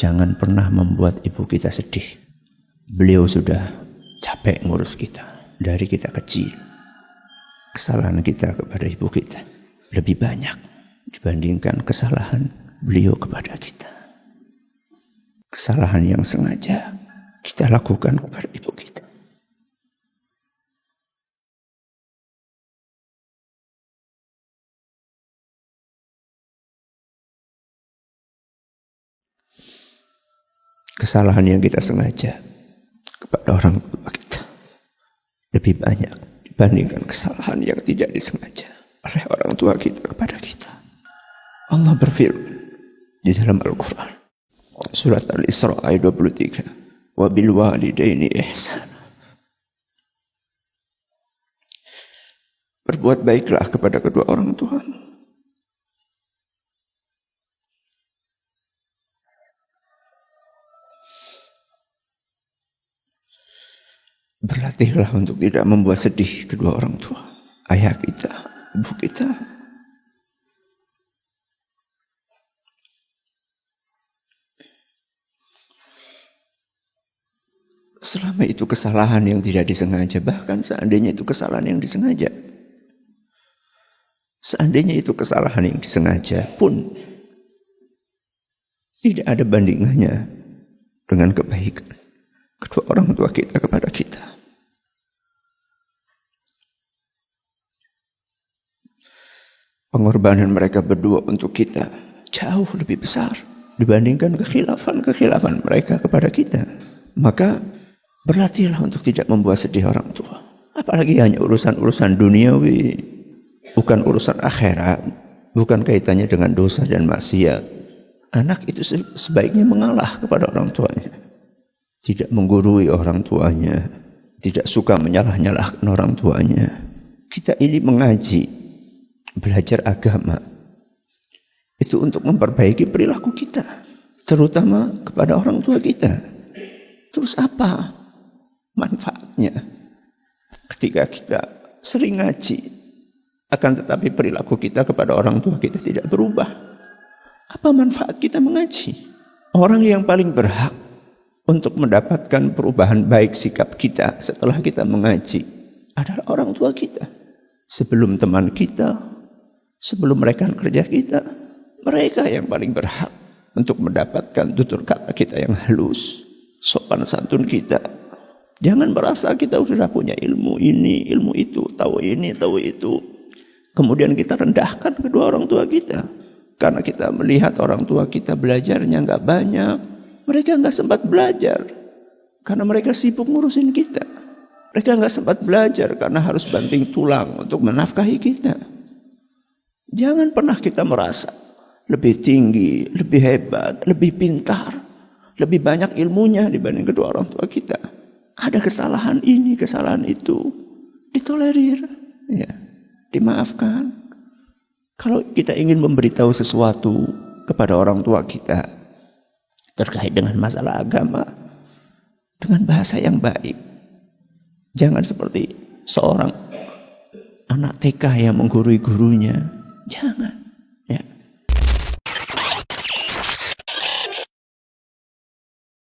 Jangan pernah membuat ibu kita sedih. Beliau sudah capek ngurus kita dari kita kecil. Kesalahan kita kepada ibu kita lebih banyak dibandingkan kesalahan beliau kepada kita. Kesalahan yang sengaja kita lakukan kepada ibu kita. Kesalahan yang kita sengaja kepada orang tua kita lebih banyak dibandingkan kesalahan yang tidak disengaja oleh orang tua kita kepada kita. Allah berfirman di dalam Al-Quran, surat Al-Isra ayat 23, wa bil walidaini ihsana. Berbuat baiklah kepada kedua orang tua. Berlatihlah untuk tidak membuat sedih kedua orang tua, ayah kita, ibu kita. Selama itu kesalahan yang tidak disengaja, bahkan seandainya itu kesalahan yang disengaja, seandainya itu kesalahan yang disengaja pun tidak ada bandingannya dengan kebaikan kedua orang tua kita kepada kita. Pengorbanan mereka berdua untuk kita jauh lebih besar dibandingkan kekhilafan mereka kepada kita. Maka berlatihlah untuk tidak membuat sedih orang tua. Apalagi hanya urusan-urusan duniawi, bukan urusan akhirat, bukan kaitannya dengan dosa dan maksiat. Anak itu sebaiknya mengalah kepada orang tuanya, tidak menggurui orang tuanya, tidak suka menyalah-nyalahkan orang tuanya. Kita ini mengaji, belajar agama, itu untuk memperbaiki perilaku kita, terutama kepada orang tua kita. Terus apa manfaatnya ketika kita sering ngaji, akan tetapi perilaku kita kepada orang tua kita tidak berubah? Apa manfaat kita mengaji? Orang yang paling berhak untuk mendapatkan perubahan baik sikap kita setelah kita mengaji adalah orang tua kita. Sebelum teman kita, sebelum rekan kerja kita, mereka yang paling berhak untuk mendapatkan tutur kata kita yang halus, sopan santun kita. Jangan merasa kita sudah punya ilmu ini, ilmu itu, tahu ini, tahu itu. Kemudian kita rendahkan kedua orang tua kita. Karena kita melihat orang tua kita belajarnya nggak banyak. Mereka nggak sempat belajar karena mereka sibuk ngurusin kita. Mereka nggak sempat belajar karena harus banting tulang untuk menafkahi kita. Jangan pernah kita merasa lebih tinggi, lebih hebat, lebih pintar, lebih banyak ilmunya dibanding kedua orang tua kita. Ada kesalahan ini, kesalahan itu, ditolerir, ya, dimaafkan. Kalau kita ingin memberitahu sesuatu kepada orang tua kita terkait dengan masalah agama dengan bahasa yang baik, jangan seperti seorang anak TK yang menggurui gurunya. Jangan.